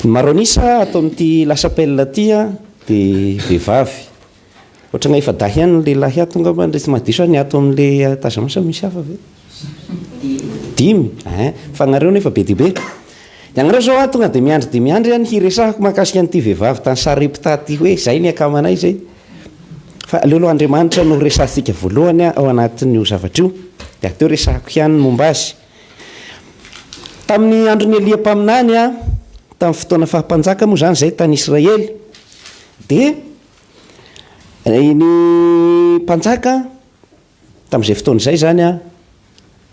Maronisa atao amin'ity lasapelle ty de vehivavy ohatrana efa dahy ihany lehilahy ato angamba ndre tsy mahadiso any ato amin'le tazamasa misy hafa ve dimy fagnareo nefa be dibe ianareo zao tonga de miandry any hiresahako mahakasika an'ity vehivavy tany sarepita ty hoe zay ny akamanay zay fa aleoloha Andriamanitra no resahantsika voalohany ao anatin'io zavatra io de ateo resahako ihany momba azy tamin'ny andron'ny Elia mpaminany tamin'ny fotoana fahampanjaka moa zany zay tany Israely de ny mpanjaka tamin'izay fotoana izay zany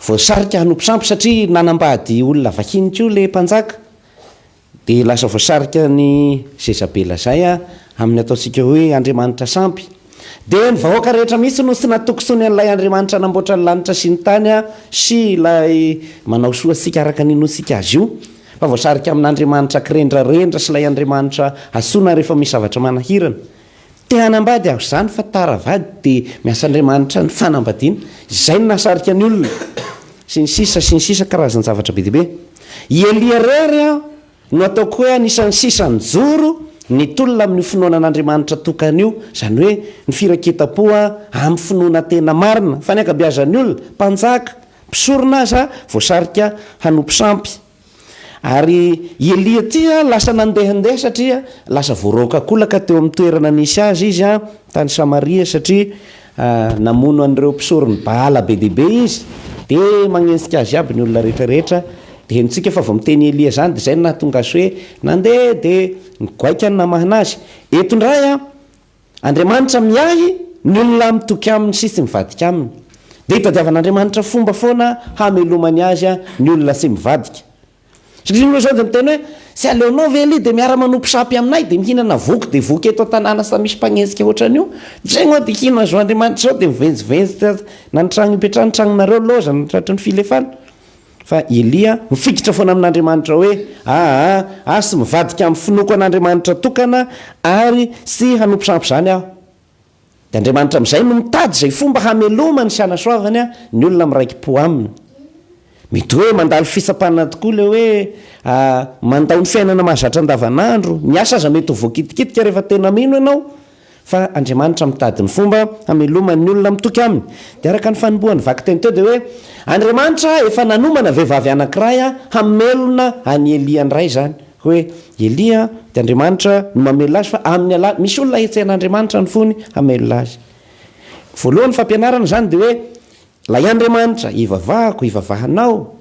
voasarika hanompo sampy satria nanambady olona vahinik'io le mpanjaka de lasa voasarika ny Jezabela zay amin'ny ataontsika hoe Andriamanitra sampy de ny vahoaka rehetra mihitsy no sy natokosony an'ilay Andriamanitra namboatra ny lanitra sy ny tany sy ilay manao soa sika araka ninonsika azy io fa voasarika amin'Andriamanitra kirendrarendra sy ilay Andriamanitra asona rehefa misy zavatra manahirana te hanambady aho zany fa taravady de miasa Andriamanitra ny fanambadiana zay no nasarika ny olona sy ny sisa karazany zavatra be dibe Elia rery no ataoko hoe anisan'ny sisany joro ny tolona amin'ny finoanan'Andriamanitra tokan'io zany hoe ny firaketa-po amin'ny finoana tena marina fa ny akabeazan'ny olona mpanjaka mpisorona aza voasarika hanompo sampy ary Elia ty lasa nandehandeha satria lasa voaroaka kolaka teo amin'ny toerana nisy azy izy tany Samaria satria namono an'ireo mpisorony Baala be dibe izy de magnentsika azy aby ny olona rehetrarehetra de henontsika fa vao miteny Elia zany de zay nahatonga azy hoe nandeha de nigoaika ny namahana azy eto ndray Andriamanitra miahy ny olona mitoky aminy sy tsy mivadika aminy de itadiavan'Andriamanitra fomba foana hamelomany azy ny olona sy mivadika satria ny zao de miteny hoe sy aleonao ve Elia de miara manompo sampy aminay de mihinana voky de voky eto an-tanàna sa misy mpagnentsika ohatran'io zay ngao de hina zo Andriamanitra zao de mivenzivenzy nanitragno ipetrahany tragnonareo loza natratry ny filefana fa Elia mifikitra foana amin'Andriamanitra hoe sy mivadika amin'ny finoko an'Andriamanitra tokana ary sy hanompo sampy zany aho de Andriamanitra am'izay no mitady zay fomba hamelomany sy hanasoavany ny olona miraiki-po aminy mety hoe mandalo fisapana tokoa le hoe mandao ny fiainana mahazatra andavanandro miasa aza mety ho voakitikitika rehefa tena mino ianao fa Andriamanitra mitady ny fomba hamelomany ny olona mitoky aminy de araka ny fanombohany vaky teny teo de hoe Andriamanitra efa nanomana vehivavy anankiray hamelona any Elia ndray zany hoe Elia de Andriamanitra no mamela azy fa amin'ny ala misy olona etsehan'Andriamanitra ny fony hamelona azy voalohany fampianarana zany de hoe lay Andriamanitra ivavahako ivavahanao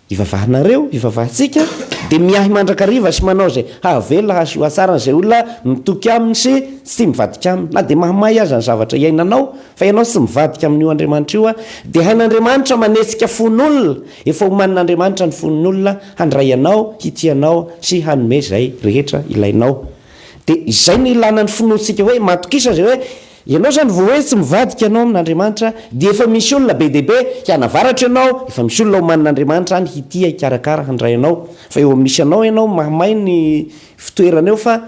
ivavahanareo ivavahantsika de miahy mandrakariva sy manao zay havelona hasoa tsara zay olona mitoky aminy sy tsy mivadika aminy na de mahamay azy ny zavatra iainanao fa ianao sy mivadika amin'io Andriamanitra io de hain'Andriamanitra manetsika fon'olona efa homanin'Andriamanitra ny fon'olona handray anao hitianao sy hanome zay rehetra ilainao de izay ny ilana ny finoantsika hoe matokisa zay hoe ianao zany vao hoe tsy mivadika ianao amin'Andriamanitra de efa misy olona be dehibe hianavaratra ianao efa misy olona homanin'Andriamanitra any hitia hikarakara handray anao fa eo misy anao ianao mahamay ny fitoerana eo fa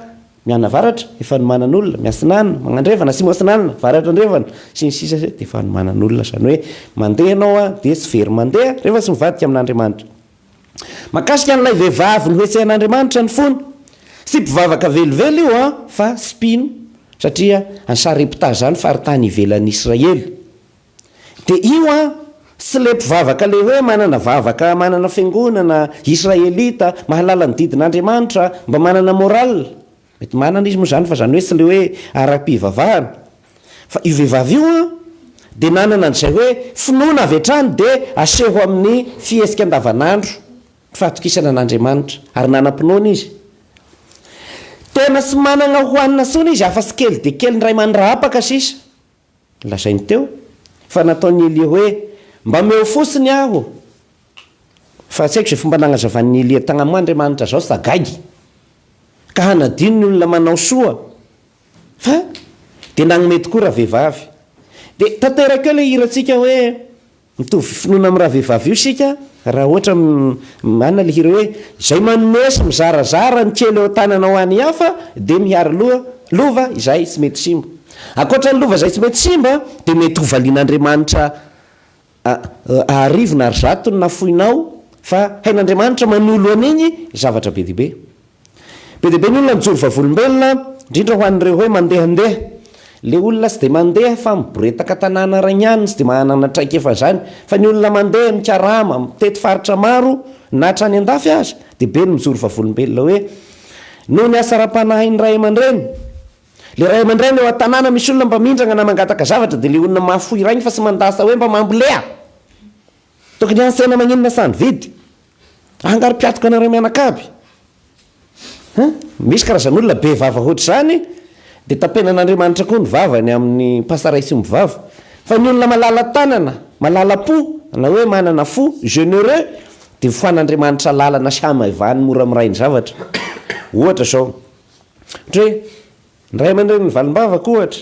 mianavaratra efa nomanan'olona miasinana magnandrevana sy moasinana varatra andrevana sy ny sisa de efa nomanan'olona zany hoe mandeha ianao de tsy very mandeha rehefa tsy mivadika amin'Andriamanitra makasika an'ilay vehivavy ny hoetsehan'Andriamanitra ny fony sy mpivavaka velively io fa spino satria any Sarepta zany faritany ivelan'ny Israely de io sy le mpivavaka le hoe manana vavaka manana fiangonana Israelita mahalala ny didin'Andriamanitra mba manana moral mety manana izy moa zany fa zany hoe sy le hoe ara-pivavahana fa io vehivavy io de nanana an'izay hoe finoana avy hatrany de aseho amin'ny fiesika andavanandro fahatokisana an'Andriamanitra ary nanam-pinoana izy tena sy manana hoanina sony izy afa sy kely de kely ndray mandrahapaka sisa lazainy teo fa nataony Elia hoe mba meo fosiny aho fa tsy haiko zay fomba nagnazavan'ny Elia tagnamoa Andriamanitra zao sagaigy ka hanadino ny olona manao soa fa de nagnome tokoa raha vehivavy de tanteraka le hiratsika hoe mitovy finoana amin'ny raha vehivavy io sika raha ohatra manana le hira hoe zay manomesy mizarazara ny kely eo tanana ho any hafa de miara lova izay tsy mety simba akoatra ny lova izay tsy mety simba de mety hovalian'Andriamanitra arivona ary zato ny nafoinao fa hain'Andriamanitra manolo an'igny zavatra be dibe be dia be ny olona mijoro vavolombelona indrindra ho an'ireo hoe mandehandeha le olona sy dia mandeha fa miboretaka tanàna ray ihany sy dia mahanana traikefa zany fa ny olona mandeha mikarama mitety faritra maro na trany an-dafy azy dia be ny mijoro vavolombelona hoe no ny asara-panahin'ny ray aman-dreny le ray aman-dreny eo an-tanàna misy olona mba mindrana na mangataka zavatra dia le olona mahafoy rainy fa sy mandasa hoe mba mambolea tokony ansena maninona sany vidy angary-piatroka anareo mianakaby misy karazan'olona be vava ohatr' zany dia tapenan'Andriamanitra koa ny vavany amin'ny pasaray sy mivava fa ny olona malala tanana malala po na hoe manana fo généreux dia foan'Andriamanitra lalana sy hamaivany mora miray ny zavatra ohatra zao ohatra hoe ny ray aman-dreny ny valim-bavaka ohatra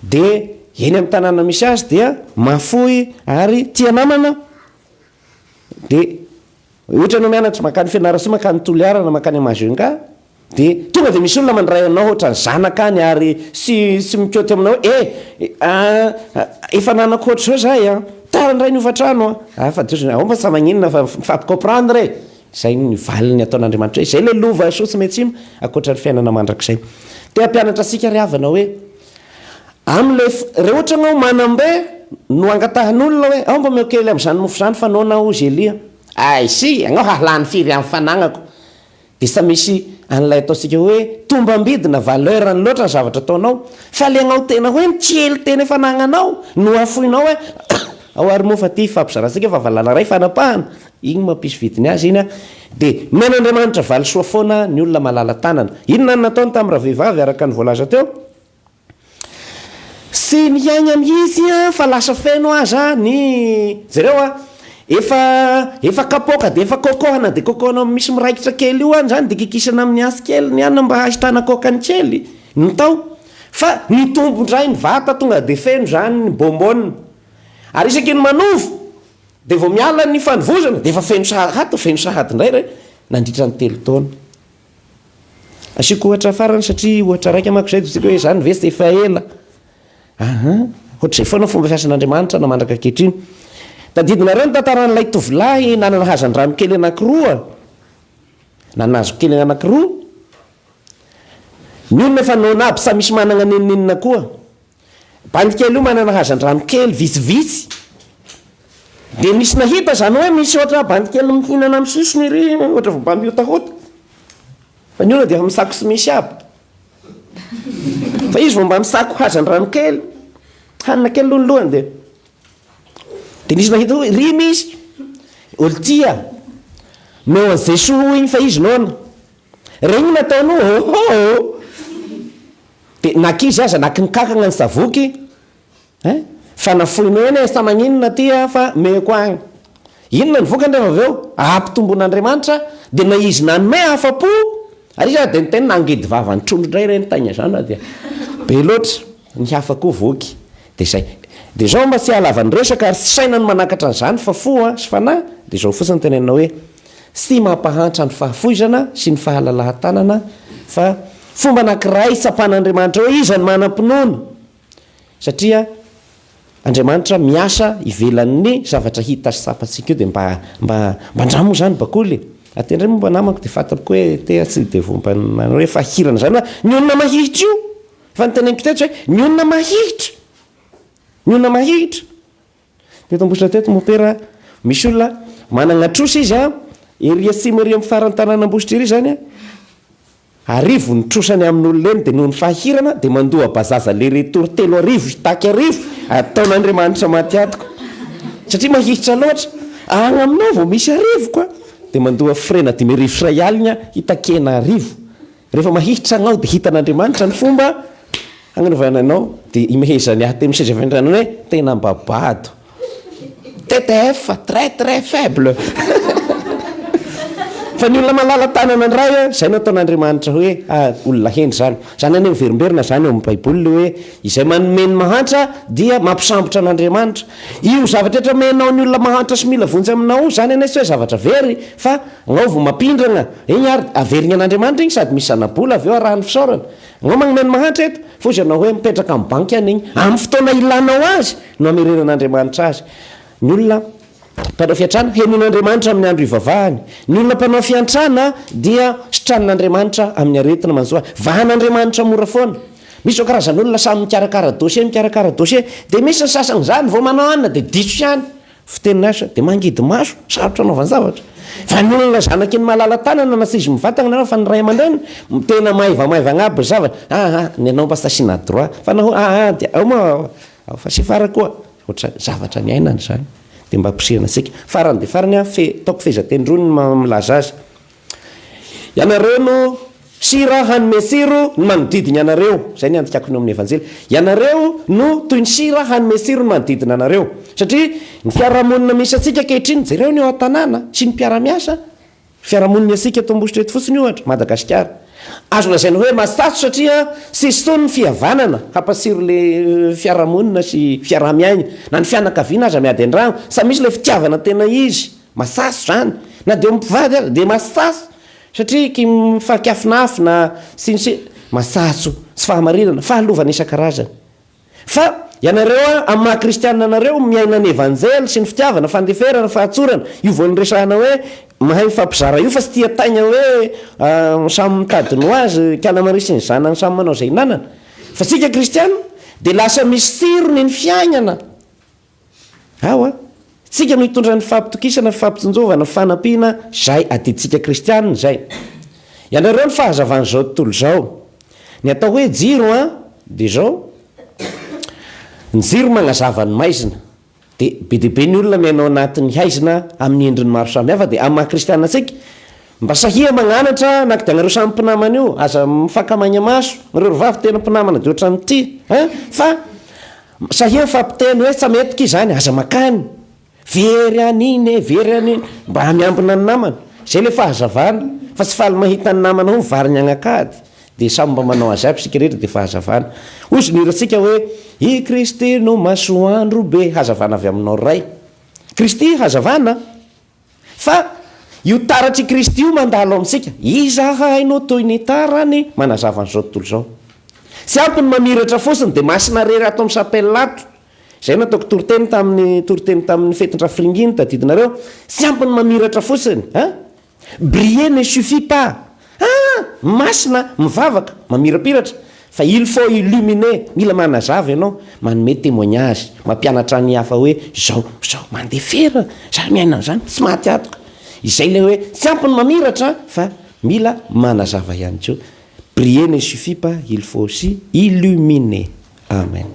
dia eny amin'ny tanàna misy azy dia mafoy ary tia namana dia ohatra anao mianatra makany fianarasy makany toliarana makany amazonga dia tonga dia misy olona mandray anao ohatra ny zanakany ary sy mikoty aminao efa nanako ohatra zao zahay tara ndray ny ovatrano fa mba sa maninona fa mifampicomprendre zay ny valiny ataon'Andriamanitra hoe zay le lova so tsy metsimo akoatra ny fiainana mandrakizay dia ampianatra asika ry havana hoe am'le re ohatra anao manambe no angatahan'olona hoe ao mba meokely amin'izany mofo zany fa nao na ozy elia sy anao halany firy amin'ny fanagnako dia sa misy an'ilay ataosika hoe tombam-bidina valeur ny loatra ny zavatra ataonao fa le anao tena hoe mitsely tena efa nagnanao no afoinao hoe ao ary moa fa ty fampizaransika fa valala ray fanapahana igny mampisy vidiny azy iny dia men'Andriamanitra valy soa foana ny olona malala tanana inona ny nataony tamin'ny ravehivavy araka ny voalaza teo sy niainy amin'izy fa lasa feno aza ny zareo efa kapoka dia efa kokohana dia kokohana misy miraikitra kely io any zany dia kikisana amin'ny asy kely ny ana mba ahitana kokany kely ny tao fa ny tombondray ny vata tonga dia feno zany ny bombonina ary isaky ny manovo dia vao miala ny fanovozana dia efa feno sahady indray re nandritra ny 3 taona asiko ohatra farany satria ohatra raiky amako zay tsika hoe zany ve sy efa ela ohatr'izay foana fomba fiasan'Andriamanitra namandraka ankehitriny tadidina reo ny tantaran'ilay tovolahy nanana hazan-drano kely anankiroa nanazo kely anankiroa ny olona efa naonaby sa misy manana neninenina koa bandikely io manana hazan-drano kely visivisy dia misy nahita zany hoe misy ohatra bandikely mihinana amin'ny sisiny ry ohatra vao mba miotahota fa ny olona dia efa misako sy misy aby fa izy vao mba misako hazan-drano kely hanina kely lohanolohany dia nisy nahita hoe ry misy olo tia meo an'izay soa igny fa izy noana regny nataonao dia nakizy aza nakinikakana ny savoky fa nafoinao eny sa maninona tya fa meko agny inona ny vokany rehefa avy eo ampitombon'Andriamanitra dia na izy nanome afa-po ary izy dia nyteny nangedy vava ny trondro indray reny taina zany dia be loatra ny hafa koa voky dia zay dia zao mba tsy halavany resaka ary tsy saina ny manakatra an'izany fa foa sy fanahy dia zao fotsiny tenenina hoe sy mampahantra ny fahafoizana sy ny fahalalahan-tanana fa fomba anankiray tsapan'Andriamanitra hoe izy ny manam-pinoana satria Andriamanitra miasa ivelan'ny zavatra hita sy sapatsika io dia mba andramo zany bakoly atendray momba namako dia fatako hoe te tsy dia vomba hoe fahirana zany hoe ny olona mahihitra io fa ny teneniko teto hoe ny olona mahihitra ny olona mahihitra teto ambositra teto mopera misy olona manana trosa izy ery asimo ery amin'ny farany tanàna ambositra ery zany arivo ny trosany amin'olona eny dia noho ny fahirana dia mandoa bazaza le retory 3 arivo hitaky arivo ataon'Andriamanitra matyatoko satria mahihitra loatra agny aminao vao misy arivo koa dia mandoa frena 5 arivo iray alina hitakena arivo rehefa mahihitra anao dia hitan'Andriamanitra ny fomba agnanovana dia imehezany ahy te miseza fendranao hoe tena mbabado TTF très très faible fa ny olona malala tanana ndray zay no ataon'Andriamanitra hoe olona hendry zany zany any miverimberina zany eo amin'ny baiboly hoe izay manomeny mahantra dia mampisambotra an'Andriamanitra io zavatra etra menao ny olona mahantra sy mila vonjy aminao zany anay sy hoe zavatra very fa anao vao mampindrana eny ary averiny an'Andriamanitra iny sady misy zanabola avy eo arahany fisaorana anao manomeny mahantra eto fa izy anao hoe mipetraka amin'ny banky any iny amin'ny fotoana ilanao azy no amerenan'Andriamanitra azy ny olona mpanao fiantrana henon'Andriamanitra amin'ny andro ivavahany. Ny olona mpanao fiantrana dia sitran'Andriamanitra amin'ny aretina manzoa vahan'Andriamanitra mora foana. Misy o karazan'olona samy mikarakara dossier dia misy ny sasany zany vao manao anina dia diso ihany fiteniny asa dia mangidy maso sarotra anaovany zavatra. Fa ny olona zanaky ny malala tanana na saizy mivatagna na fa ny ray aman-dreny tena maivamaiva agnaby zavatra ny anao mbasta sina droit fa naho dia ao ma fa sy fara koa ohatry zavatra ny ainany zany dia mba ampisirana sika farany dia farany taoko fehizatendrony milaza azy. Ianareo no sira hanome tsiro ny manodidina anareo, zay ny andikako ny amin'ny evanjely. Ianareo no toy ny sira hanome tsiro ny manodidina anareo, satria ny fiarahamonina misy atsika ankehitriny jereo ny ao an-tanàna sy ny mpiara-miasa fiarahamonina asika eto ambositra eto fotsiny ohatra Madagasikara azo lazaina hoe masaso satria sisy tony ny fihavanana hampatsiro le fiarahamonina sy fiaraha-miaina na ny fianakaviana aza miady an-drano sa misy le fitiavana tena izy masaso zany na dia mpivady aza dia masaso satria mifakiafinafina sy masaso sy fahamarinana fahalovana isan-karazany. Fa ianareo amin'ny maha kristianina anareo miaina ny evanjely sy ny fitiavana fandeferana fahatsorana io vao nyresahana hoe mahay mifampizara io fa sy tia taigna hoe samy mitadiny ho azy kianamarisy ny zanany samy manao zay nanana fa sika kristiana dia lasa misy tsirony ny fiainana tsika no hitondra ny fampitokisana fampitsonjovana fanampiana zay adiditsika kristianina zay. Ianareo ny fahazavan'izao tontolo zao ny atao hoe jiro dia zao ny jiro magnazava ny maizina dia be deaibe ny olona mianao anatin'ny haizina amin'ny endriny maro samihafa dia amin'ny mahakristianina atsika mba sahia magnanatra naky dia anareo samy mpinamana io aza mifakamagna maso nareo rovavy tena mpinamana dia ohatran'ny ty fa sahia mifampiteny hoe tsametika izany aza makany very aniny mba miambina ny namana zay le fahazavana fa tsy faly mahita ny namana ho mivariny agnakady dia samy mba manao azy aby sika rehetra dia fahazavana. Ozy ny iratsika hoe i Kristy no masoandro be hazavana avy aminao ray Kristy hazavana fa io taratry Kristy io mandalo amintsika izahay no toy ny tarany manazava an'izao tontolo zao sy ampy ny mamiratra fosiny dia masina rery ato amin'ny sapellatro zay nataoko toriteny tamin'ny fetin-drafringiny tadidinareo sy ampy ny mamiratra fosiny briller ne suffit pas masina mivavaka mamirapiratra fa il faut illuminer mila manazava ianao manome témoignage mampianatra ny hafa hoe zao mandefera za miaina an'izany tsy maty atoka izay le hoe tsy ampy ny mamiratra fa mila manazava ihany koa briller ne suffit pas il faut aussi illuminer. Amen.